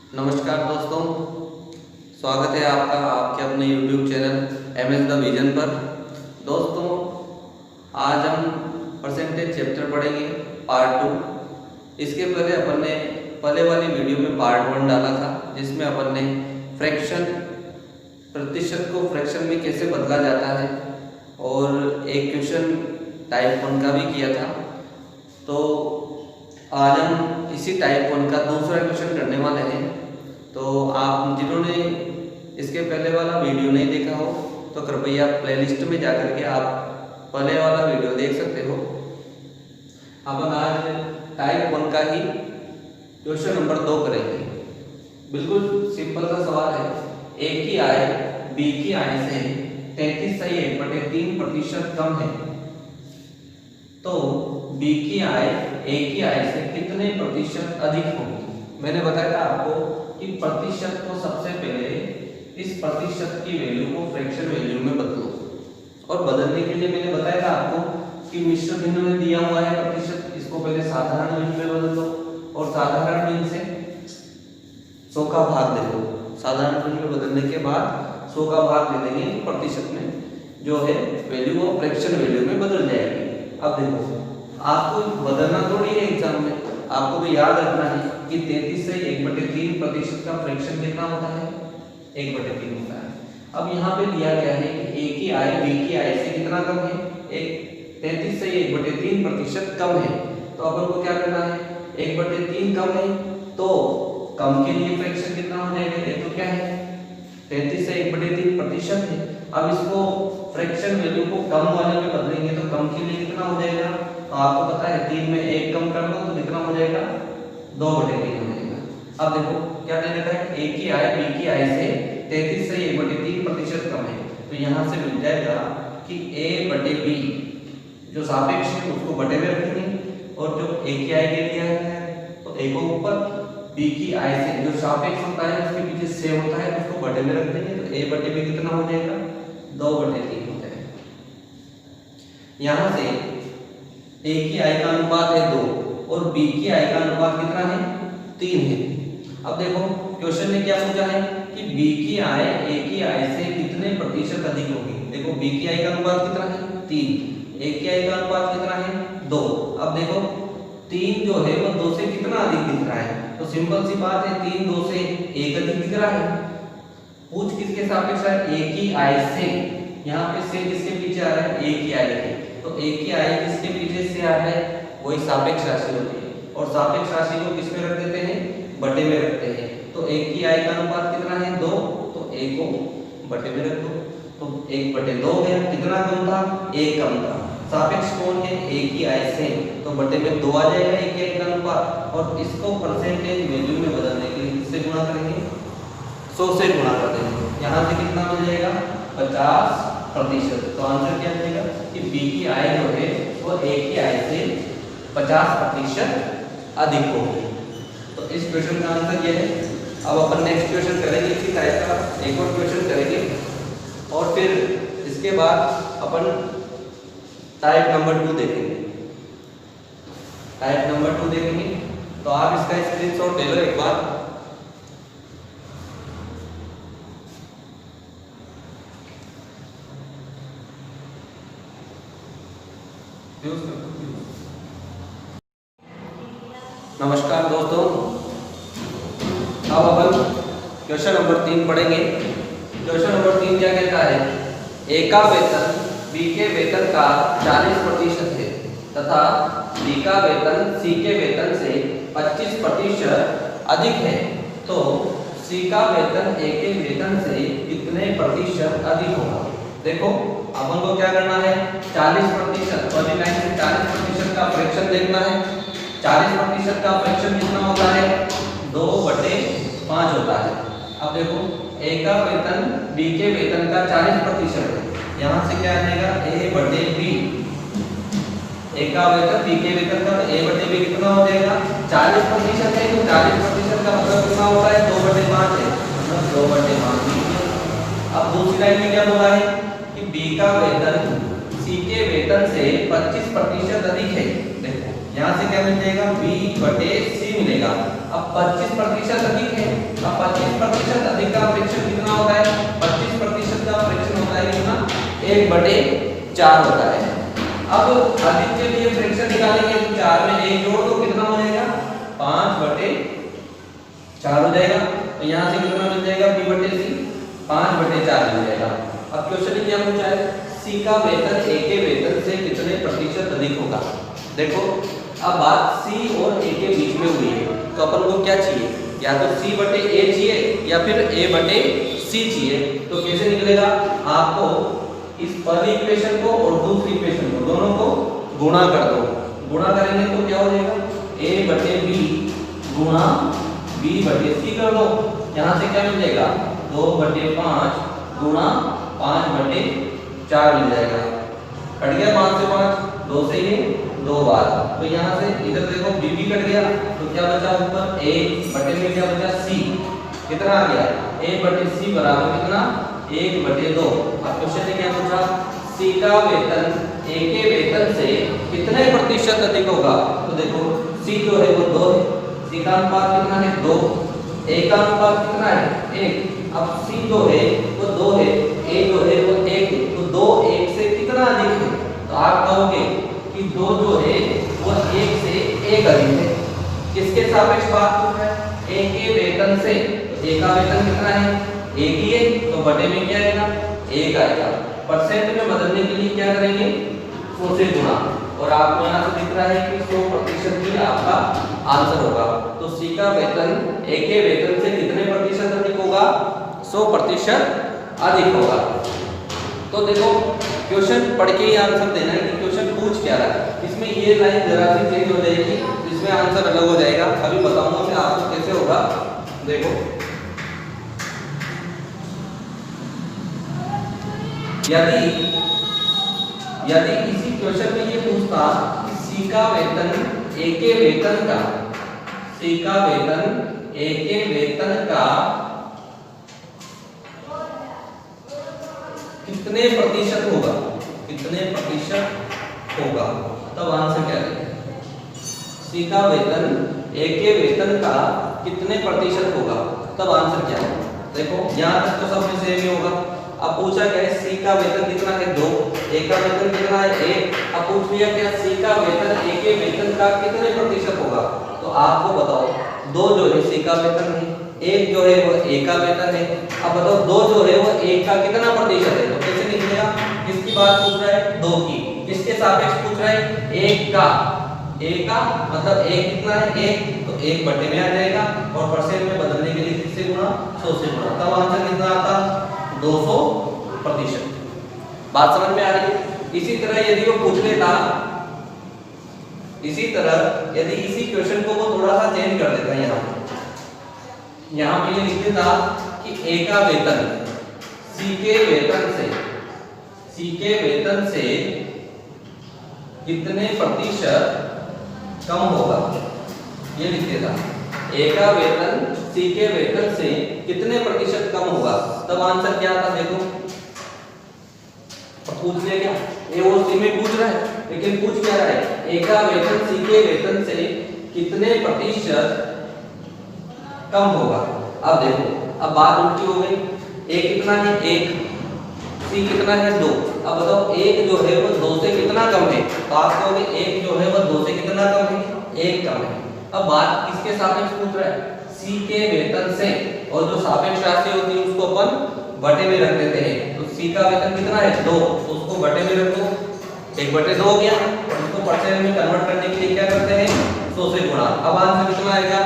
नमस्कार दोस्तों, स्वागत है आपका आपके अपने YouTube channel MS the vision पर। दोस्तों, आज हम परसेंटेज चैप्टर पढ़ेंगे पार्ट 2। इसके पहले अपन ने पहले वाली वीडियो में पार्ट 1 डाला था, जिसमें अपन ने फ्रैक्शन प्रतिशत को फ्रैक्शन में कैसे बदला जाता है और एक क्वेश्चन टाइप 1 का भी किया था। तो आज हम इसी टाइप 1 का दूसरा क्वेश्चन करने वाले हैं। तो आप जिन्होंने इसके पहले वाला वीडियो नहीं देखा हो तो कृपया प्लेलिस्ट में जाकर के आप पहले वाला वीडियो देख सकते हो। अपन आज टाइप 1 का ही क्वेश्चन नंबर 2 करेंगे। बिल्कुल सिंपल सा सवाल है। ए की आय बी की आय से 33.1/3% कम है, तो बी की आय ए की आय से कितने प्रतिशत अधिक होगी। मैंने बताया था आपको कि प्रतिशत को सबसे पहले इस प्रतिशत की वैल्यू को फ्रैक्शन वैल्यू में बदलो, और बदलने के लिए मैंने बताया था आपको कि मिश्र भिन्न में दिया हुआ है प्रतिशत, इसको पहले साधारण भिन्न में बदल दो और साधारण भिन्न से 100 का भाग दे दो। साधारण भिन्न में बदलने के बाद 100 का भाग दे देंगे तो प्रतिशत में जो है वैल्यू वो फ्रैक्शन वैल्यू में बदल जाएगी। अब देखो, आपको बदलना थोड़ी है एग्जाम में, आपको तो याद रखना है कि 33 से 1/3% का फ्रैक्शन कितना होता है, 1/3 होता है। अब यहाँ पे दिया गया है कि ए की आय बी की आय से कितना कम है, 33 से 1/3% कम है। तो अपन को क्या करना है, 1/3 कम है तो कम के लिए फ्रैक्शन कितना हो जाएगा, ये तो क्या है 33 से 1/3% है। अब इसको फ्रैक्शन वैल्यू को कम वाले में बदलेंगे तो कम के लिए कितना हो जाएगा, तो आपको पता है 3 में 1 कम कर दो तो कितना हो जाएगा, 2/3 हो जाएगा। अब देखो क्या दे रखा है, ए की आय बी की आय से 33 से 1/3% कम है, तो यहाँ से मिल जाएगा कि a/b जो सापेक्ष है उसको बटे में रखेंगे, और जो ए की आय के लिए है तो a को ऊपर, b की आय से जो सापेक्ष होता है उसके पीछे से होता है उसको बटे में रख देंगे, तो a/b कितना हो जाएगा, 2/3 हो जाएगा। यहाँ से ए की आय का अनुपात है 2 और बी की आय का अनुपात कितना है, 3 है। अब देखो क्वेश्चन ने क्या पूछा है कि बी की आय ए की आय से कितने प्रतिशत अधिक होगी। देखो बी की आय का अनुपात कितना है, 3, ए की आय का अनुपात कितना है, 2। अब देखो 3 जो है वो 2 से कितना अधिक दिख रहा है, तो सिंपल सी बात है 3 2 से 1 अधिक दिख रहा है। पूछ किसके सापेक्ष है, ए की आय से, यहाँ पे से किसके पीछे आ रहा है, ए की आय के, तो ए की आय किसके पीछे से आ रहा है, वही सापेक्ष राशि होती है, और सापेक्ष राशि को किसमें रख देते हैं, बटे में रखते हैं। तो ए की आय का अनुपात कितना है, 2, तो ए को बटे में रख दो, तो 1/2 गया। कितना कम था, 1 कम था। सापेक्ष कौन है, ए की आय से, तो बटे में 2 आ जाएगा ए की आय का अनुपात, और इसको परसेंटेज वैल्यू में बदलने के लिए किससे गुणा करेंगे, 100 से गुणा कर देंगे। यहाँ से कितना मिल जाएगा, 50%। तो आंसर क्या मिलेगा कि बी की आय जो है वो ए की आय से 50% अधिक होगी। तो इस क्वेश्चन का आंसर ये है। अब अपन नेक्स्ट क्वेश्चन करेंगे, इसी टाइप का एक और क्वेश्चन करेंगे, और फिर इसके बाद अपन टाइप नंबर 2 देखेंगे। टाइप नंबर 2 देखेंगे तो आप इसका स्क्रीनशॉट ले लो एक बार। नमस्कार दोस्तों, अब अपन क्वेश्चन नंबर 3 पढ़ेंगे। क्वेश्चन नंबर 3 क्या कहता है, ए का वेतन बी के वेतन का 40% है तथा बी का वेतन सी के वेतन से 25% अधिक है, तो सी का वेतन ए के वेतन से कितने प्रतिशत अधिक होगा। देखो अपन को क्या करना है, 40%, 40% का फ्रैक्शन देखना है। 40% का फ्रैक्शन कितना होता है, 2/5 होता है। अब देखो ए का वेतन बी के वेतन का 40% है, यहाँ से क्या आ जाएगा, a/b। ए का वेतन बी के वेतन का, तो a/b कितना हो जाएगा, 40% है, तो 40% का मतलब कितना होता है, 2/5 है, मतलब 2/5। अब दूसरी लाइन में क्या बोला है कि बी का वेतन सी के वेतन से 25% अधिक है। देखो यहाँ से क्या मिल जाएगा, B/C मिलेगा। अब 25% अधिक है, अब 25% अधिक का फ्रैक्शन कितना होता है, 25% का फ्रैक्शन होता है कितना, 1/4 होता है। अब अधिक के लिए फ्रैक्शन निकालेंगे तो 4 में 1 जोड़ दो, कितना हो जाएगा, 5/4 हो जाएगा। तो यहाँ से कितना मिल जाएगा, B/C 5/4 मिल जाएगा। अब क्वेश्चन में क्या पूछा है, C का वेतन A के वेतन से कितने प्रतिशत अधिक होगा। देखो अब बात C और A के बीच में हुई है, तो अपन को क्या चाहिए, या तो C/A चाहिए या फिर A/C चाहिए। तो कैसे निकलेगा, आपको इस पहली इक्वेशन को और दूसरी इक्वेशन को दोनों को गुणा कर दो। गुणा करेंगे तो क्या हो जाएगा, A/B गुणा B/C कर दो। यहाँ से क्या मिल जाएगा, 2/5 गुणा 5/4 मिल जाएगा। कट गया 5 से 5, 2 से ये 2 बार। तो यहाँ से इधर देखो B भी कट गया, तो क्या बचा ऊपर, A/में क्या बचा, C कितना आ गया, A/C बराबर कितना, 1/2। अब क्वेश्चन ने क्या पूछा, C का वेतन A के वेतन से कितने प्रतिशत अधिक होगा। तो देखो C जो है वो 2 है, C का अनुपात कितना है, 2, A का अनुपात कितना है, 1। अब C जो है वो 2 है, A जो है वो 1 है, तो 2 1 से कितना अधिक है। तो आप कहोगे कि 2 जो है वो 1 से 1 अधिक है। किसके सापेक्ष बात कर रहा है, A के वेतन से। तो A का वेतन कितना है, 1 ही है, तो बटे में क्या आएगा, 1 आएगा। परसेंट में बदलने के लिए क्या करेंगे, 100 से गुणा, और आपको यहाँ से दिख रहा है कि 100% ही आपका आंसर होगा। तो C का वेतन A के वेतन से कितने प्रतिशत अधिक होगा, 100% अधिक होगा। तो देखो क्वेश्चन पढ़ के ही आंसर देना है कि क्वेश्चन पूछ क्या रहा है। इसमें ये लाइन जरा सी चेंज हो जाएगी, इसमें आंसर अलग हो जाएगा। अभी बताऊंगा मैं आपको कैसे होगा। देखो यदि इसी क्वेश्चन में ये पूछता कि C का वेतन A के वेतन का, C का वेतन A के वेतन का कितने प्रतिशत होगा, कितने प्रतिशत होगा, तब आंसर क्या है, C का वेतन A के वेतन का कितने प्रतिशत होगा, तब आंसर क्या है। देखो यहाँ तक तो सब में सेम ही होगा। अब पूछा क्या है, C का वेतन कितना है, 2, A का वेतन कितना है, 1। अब पूछ लिया क्या, C का वेतन A के वेतन का कितने प्रतिशत होगा। तो आपको बताओ, 2 जो है C का वेतन है, 1 जो है वो A का वेतन है। अब बताओ 2 जो है वो 1 का कितना प्रतिशत है। तो कैसे निकलेगा, किसकी बात पूछ रहा है, 2 की। किसके सापेक्ष पूछ रहा है, 1 का। A का मतलब 1 कितना है, 1, तो 1 बटे में आ जाएगा, और परसेंट में बदलने के लिए किससे गुणा, 100 से गुणा, तब आंसर कितना आता, 200%। बात समझ में आ रही है। इसी तरह यदि वो पूछ लेता, इसी तरह यदि इसी क्वेश्चन को वो थोड़ा सा चेंज कर देता, यहाँ पे ये लिख देता कि A का वेतन C के वेतन से कितने प्रतिशत कम होगा, ये लिख देता। A का वेतन C के वेतन से कितने प्रतिशत कम होगा, तब आंसर क्या आता। देखो पूछ लिया क्या, A और C में पूछ रहा है, लेकिन पूछ क्या रहा है, A का वेतन C के वेतन से कितने प्रतिशत कम होगा। अब देखो अब बात उल्टी हो गई, A कितना है, 1, C कितना है, 2। अब बताओ 1 जो है वो 2 से कितना कम है। तो आप कहोगे 1 जो है वो 2 से कितना कम है, 1 कम है। अब बात किसके सापेक्ष पूछ रहा है, C के वेतन से, और जो सापेक्ष राशि होती है उसको अपन बटे में रख देते हैं। तो C का वेतन कितना है, 2, तो उसको बटे में रख दो, 1/2 हो गया, और इसको परसेंट में कन्वर्ट करने के लिए क्या करते हैं, 100 से गुणा। अब आंसर कितना आएगा,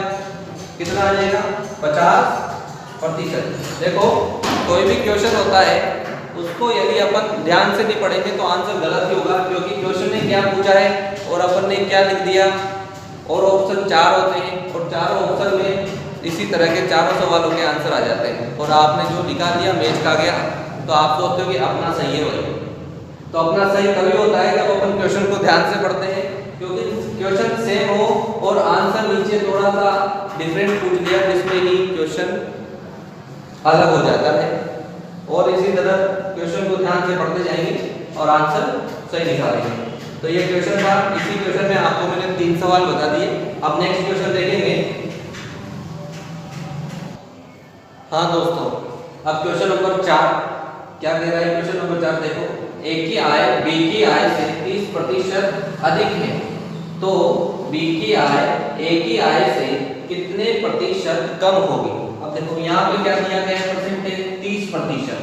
कितना आ जाएगा, 50%। देखो कोई भी क्वेश्चन होता है उसको यदि अपन ध्यान से नहीं पढ़ेंगे तो आंसर गलत ही होगा, क्योंकि क्वेश्चन ने क्या पूछा है और अपन ने क्या लिख दिया, और ऑप्शन 4 होते हैं, और चारों ऑप्शन में इसी तरह के चारों सवालों के आंसर आ जाते हैं, और आपने जो लिखा दिया मैच खा गया, तो आप सोचते हो कि अपना सही है भाई। तो अपना सही तभी होता है जब अपन क्वेश्चन को ध्यान से पढ़ते हैं, क्योंकि क्वेश्चन सेम हो और आंसर नीचे थोड़ा सा डिफरेंट पूछ लिया जिसमें ही क्वेश्चन अलग हो जाता है। और इसी तरह क्वेश्चन को ध्यान से पढ़ते जाएंगे और आंसर सही निकालेंगे। तो ये क्वेश्चन था। इसी क्वेश्चन में आपको मैंने 3 सवाल बता दिए। अब नेक्स्ट क्वेश्चन देखेंगे। हाँ दोस्तों, अब क्वेश्चन नंबर 4 क्या कह रहा है? क्वेश्चन नंबर 4 देखो, ए की आय बी की आय से 30% अधिक है, तो बी की आय ए की आय से कितने प्रतिशत कम होगी? अब देखो यहाँ पे क्या दिया गया है? परसेंटेज 30%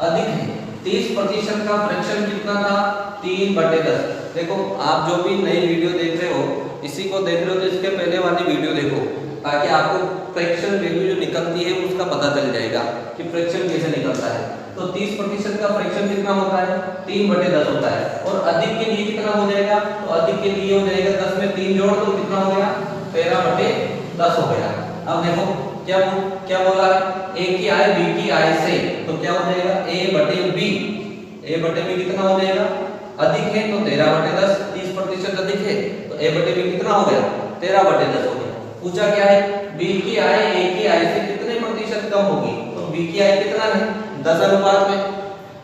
अधिक है। 30% का फ्रैक्शन कितना था? 3/10। देखो आप जो भी नई वीडियो देख रहे हो, इसी को देख रहे हो तो इसके पहले वाली वीडियो देखो, ताकि आपको फ्रैक्शन वैल्यू जो निकलती है उसका पता चल जाएगा कि फ्रैक्शन कैसे निकलता है। तो 30% का फ्रैक्शन कितना होता है? 3/10 होता है। और अधिक के लिए कितना हो जाएगा? तो अधिक के लिए हो जाएगा 10 में 3 जोड़ तो कितना हो गया? 13/10 हो गया। अब देखो क्या बोला है? ए की आय बी की आय से, तो क्या हो जाएगा? A/B। A/B कितना हो जाएगा? अधिक है तो 13/10, 30% अधिक है तो A/B कितना हो गया? 13/10 हो गया। पूछा क्या है? बी की आय ए की आय से कितने प्रतिशत कम होगी? तो बी की आय कितना है? 10 अनुपात में।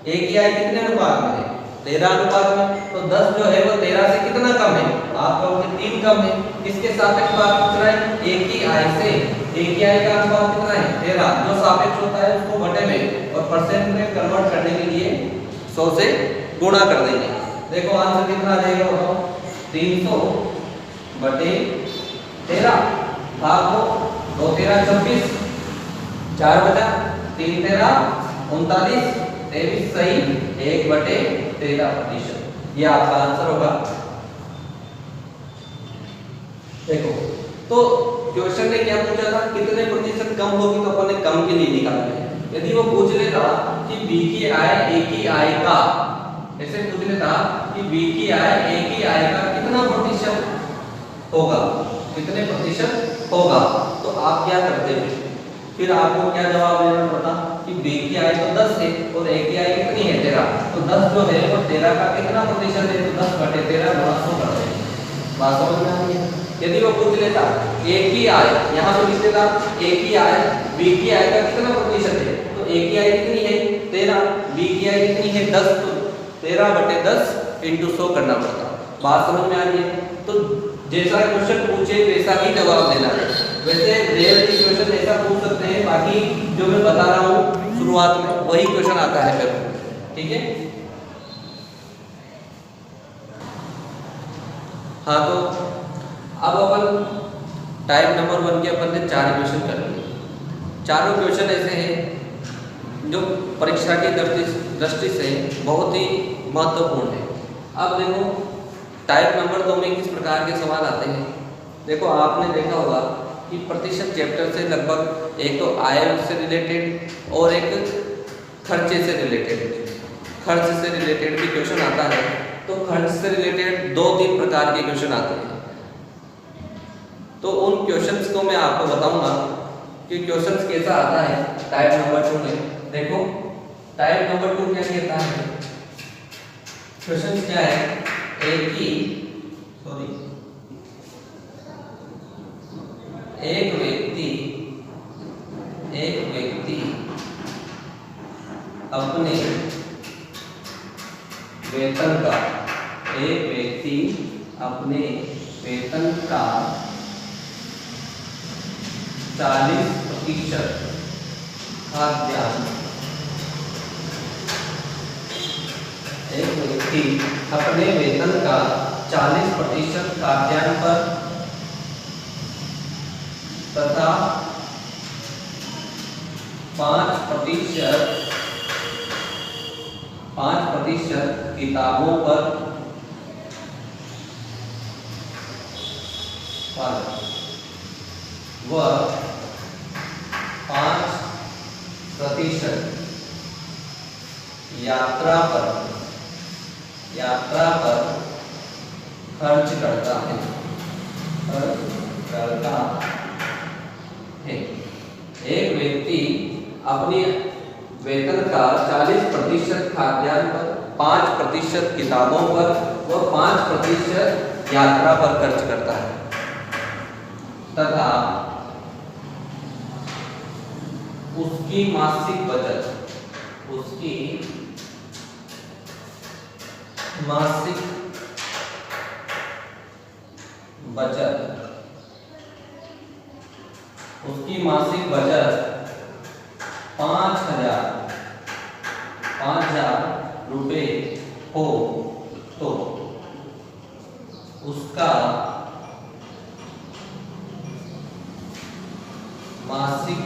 ए की आय कितने अनुपात में है? 13 अनुपात में। तो 10 जो है वो 13 से कितना कम है? आप कहोगे 3 कम है। किसके सापेक्ष बात पूछ रहा है? ए की आय से। ए की आय का अनुपात कितना है? 13। जो सापेक्ष होता है उसको बटे में और परसेंट में कन्वर्ट करने के लिए 100 से गुणा कर देंगे। देखो आंसर कितना आ जाएगा? बताओ। 300/13 भाग 2 13 26, 4 बचा 3 13 39, 23 सही, 1/13%। ये आपका आंसर होगा। देखो तो क्वेश्चन ने क्या पूछा था? कितने प्रतिशत कम होगी, तो अपन ने कम के लिए निकाला है। यदि वो पूछ लेता कि बी की आय ए की आय का, ऐसे पूछ लेता कि बी की आय ए की आय का कितना प्रतिशत होगा, कितने प्रतिशत होगा, तो आप क्या करते हैं? फिर आपको क्या जवाब देना पड़ता कि बी की आय तो 10 है और ए की आय कितनी है? 13। तो 10 जो है वो 13 का कितना प्रतिशत है? तो 10/13 गुणा 100 कर देंगे। बात समझ में आ रही है? यदि वो पूछ लेता ए की आय, यहाँ पे लिख देता ए की आय बी की आय का कितना प्रतिशत है, तो ए की आय कितनी है? 13, बी की आय कितनी है? 10, तो 13/10 × 100 करना पड़ता। बात समझ में आ रही है? तो जैसा क्वेश्चन पूछे वैसा ही जवाब देना है। वैसे रियल क्वेश्चन ऐसा पूछ सकते हैं, बाकी जो मैं बता रहा हूँ शुरुआत में वही क्वेश्चन आता है फिर, ठीक है? हाँ, तो अब अपन टाइप नंबर 1 के अपन ने 4 क्वेश्चन कर लिए। चारों क्वेश्चन ऐसे हैं जो परीक्षा की दृष्टि से बहुत ही महत्वपूर्ण है। अब देखो टाइप नंबर 2 में किस प्रकार के सवाल आते हैं। देखो आपने देखा होगा कि प्रतिशत चैप्टर से लगभग एक तो आय से रिलेटेड और एक खर्चे से रिलेटेड, खर्च से रिलेटेड भी क्वेश्चन आता है। तो खर्च से रिलेटेड 2-3 प्रकार के क्वेश्चन आते हैं। तो उन क्वेश्चंस को मैं आपको बताऊंगा कि क्वेश्चंस कैसा आता है टाइप नंबर 2 में। देखो टाइप नंबर 2 क्या कहता है? क्वेश्चन क्या है? एक व्यक्ति अपने वेतन का, एक व्यक्ति अपने वेतन का 40% खाद्यान्न, एक व्यक्ति अपने वेतन का 40% खाद्यान्न पर तथा 5% किताबों पर वह 5% यात्रा पर खर्च करता है। एक व्यक्ति अपनी वेतन का 40% खाद्यान्न पर, 5% किताबों पर व 5% यात्रा पर खर्च करता है तथा उसकी मासिक बचत, उसकी मासिक बचत 5,000 रुपए हो तो उसका मासिक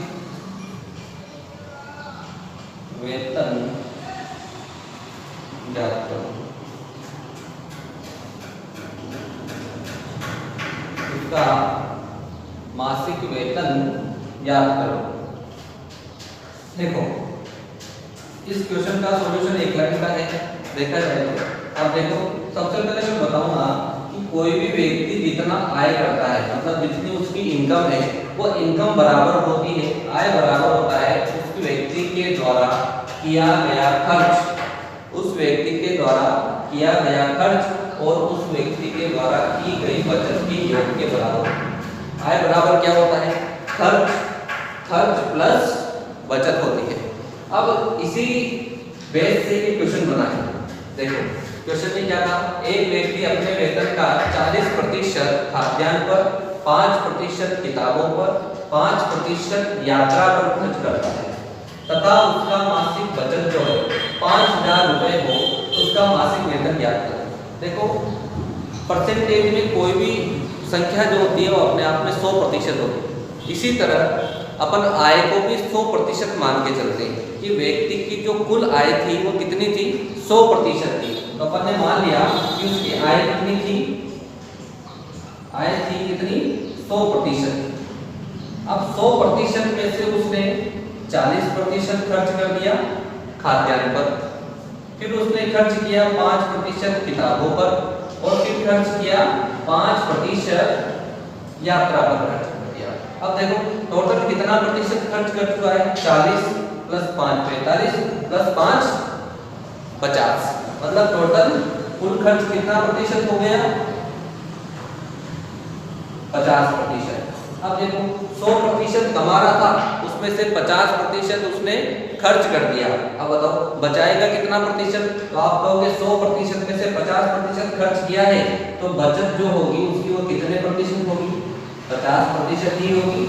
वेतन ज्ञात करो। उसका मासिक वेतन याद करो। देखो इस क्वेश्चन का सॉल्यूशन एक लाइन का है, देखा जाए तो। अब देखो सबसे पहले मैं बताऊंगा कि कोई भी व्यक्ति जितना आय करता है, मतलब जितनी उसकी इनकम है, वो इनकम बराबर होती है, आय बराबर होता है उस व्यक्ति के द्वारा किया गया खर्च, उस व्यक्ति के द्वारा किया गया खर्च और उस व्यक्ति के द्वारा की गई बचत की योग के बराबर। आय बराबर क्या होता है? खर्च प्लस बचत होती है। अब इसी बेस से ये क्वेश्चन बना है। देखो क्वेश्चन में क्या था, एक व्यक्ति अपने वेतन का 40% खाद्यान्न पर, 5% किताबों पर, 5% यात्रा पर खर्च करता है तथा उसका मासिक बचत जो है 5,000 रुपए हो तो उसका मासिक वेतन ज्ञात करें। देखो परसेंटेज में कोई भी संख्या जो होती है वो अपने आप में 100% होती है। इसी तरह अपन आय को भी 100% मान के चलते हैं कि व्यक्ति की जो कुल आय थी वो कितनी थी? 100% थी। तो अपन ने मान लिया कि उसकी आय कितनी थी? आय थी कितनी? 100%। अब 100% में से उसने 40% खर्च कर दिया खाद्यान्न पर, फिर उसने खर्च किया 5% किताबों पर और फिर खर्च किया 5% यात्रा पर खर्च कर दिया। अब देखो टोटल कितना प्रतिशत खर्च कर चुका है? 40 प्लस 5 45 प्लस 5 50, मतलब टोटल कुल खर्च कितना प्रतिशत हो गया? 50%। अब देखो 100% कमा रहा था, उसमें से 50% उसने खर्च कर दिया। अब बताओ बचाएगा कितना प्रतिशत? तो आप कहोगे 100% में से 50% खर्च किया है तो बचत जो होगी उसकी वो कितने प्रतिशत होगी? 50% ही होगी।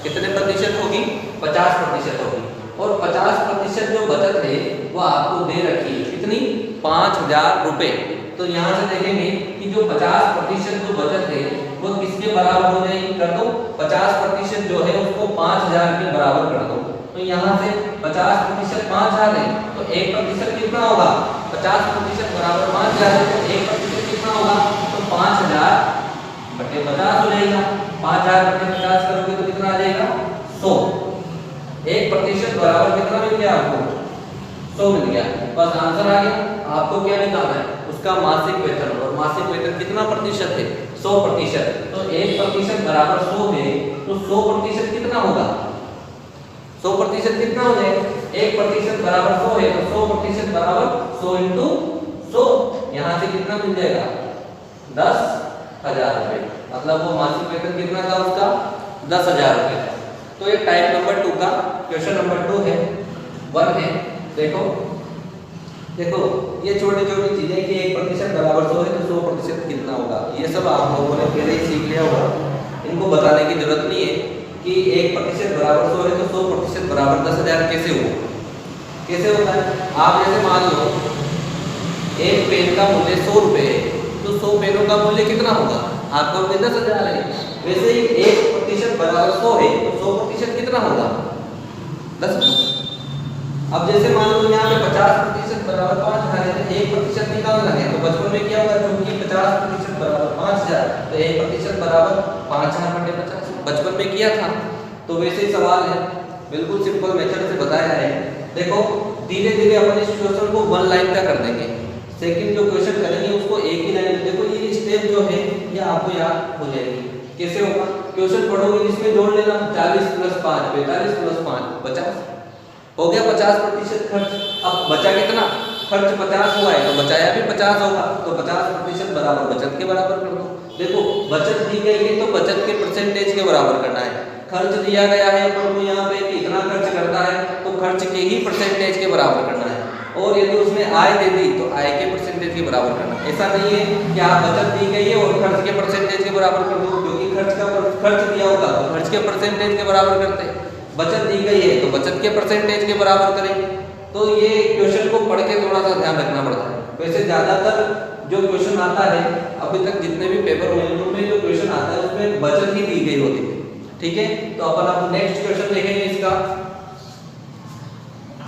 कितने प्रतिशत होगी? 50% होगी। और 50% जो बचत है वो आपको दे रखी है कितनी? 5,000 रुपए। तो यहाँ से देखेंगे कि जो 50% जो बचत है वो किसके बराबर हो जाएगी? कर दो 50% जो है उसको 5,000 के बराबर कर दो। तो यहाँ से 50% 5,000 है तो 1% कितना होगा? 50% बराबर 5,000 है तो 1% कितना होगा? तो 5,000 बटे 50 हो जाएगा। 5,000 बटे 50 करोगे तो कितना आ जाएगा? 100। 1% बराबर कितना मिल गया आपको? 100 मिल गया। बस आंसर आ गया। आपको क्या निकालना है? उसका मासिक वेतन, और मासिक वेतन कितना प्रतिशत है? 100%। तो 1% बराबर 100 है तो 100% कितना होगा? 100% कितना हो जाएगा? 1% बराबर 100 है तो 100% बराबर 100 इंटू 100। यहाँ से कितना मिल जाएगा? 10,000 रुपए। मतलब वो मासिक वेतन कितना था उसका? 10,000 रुपए। तो ये टाइप नंबर 2 का क्वेश्चन नंबर 2 है 1 है। देखो ये छोटी छोटी चीजें कि 1% बराबर 100 है तो 100% कितना होगा, ये सब आप लोगों ने पहले ही सीख लिया होगा, इनको बताने की जरूरत नहीं है कि 1% बराबर 100 है तो 100% बराबर 10,000 कैसे होगा? कैसे होता है? आप जैसे मान लो एक पेन का मूल्य 100 रुपए है तो 100 पेनों का मूल्य कितना होगा? आपका मूल्य 10,000 है। वैसे ही 1% बराबर 100 है तो 100% कितना होगा? 10। अब जैसे मान लो यहाँ पे 50% बराबर 5,000 है तो 1% निकालना है तो बचपन में क्या होगा? क्योंकि 50% बराबर 5,000 तो 1% बराबर 5,000 बटे 50 बचपन में किया था। तो वैसे ही सवाल है, बिल्कुल सिंपल मेथड से बताया है। देखो धीरे धीरे अपन इस क्वेश्चन को 1 लाइन का कर देंगे। सेकंड जो क्वेश्चन करेंगे उसको एक ही लाइन में। देखो ये स्टेप जो है ये आपको याद हो जाएगी। कैसे होगा? क्वेश्चन पढ़ोगे जिसमें जोड़ लेना 40 प्लस 5 45 प्लस 5 50 हो गया 50% खर्च। अब बचा कितना? खर्च 50 हुआ है तो बचाया भी 50 होगा तो 50% बराबर बचत के बराबर कर दो। देखो बचत दी गई है तो बचत के परसेंटेज के बराबर करना है। खर्च दिया गया है अपन को यहाँ पे कि इतना खर्च करता है तो खर्च के ही परसेंटेज के बराबर करना है। और यदि उसने आय दे दी तो आय के परसेंटेज के बराबर करना। ऐसा नहीं है कि आप बचत दी गई है और खर्च के परसेंटेज के बराबर कर दो, क्योंकि खर्च दिया होगा तो खर्च के परसेंटेज के बराबर करते हैं, बचत दी गई है तो बचत के परसेंटेज के बराबर करेंगे। तो ये क्वेश्चन को पढ़ के थोड़ा सा ध्यान रखना पड़ता है। वैसे ज्यादातर जो क्वेश्चन आता है अभी तक जितने भी पेपर हुए हैं उनमें जो क्वेश्चन आता है उसमें बचत ही दी गई होती है। ठीक है, तो अपन अब नेक्स्ट क्वेश्चन देखेंगे इसका।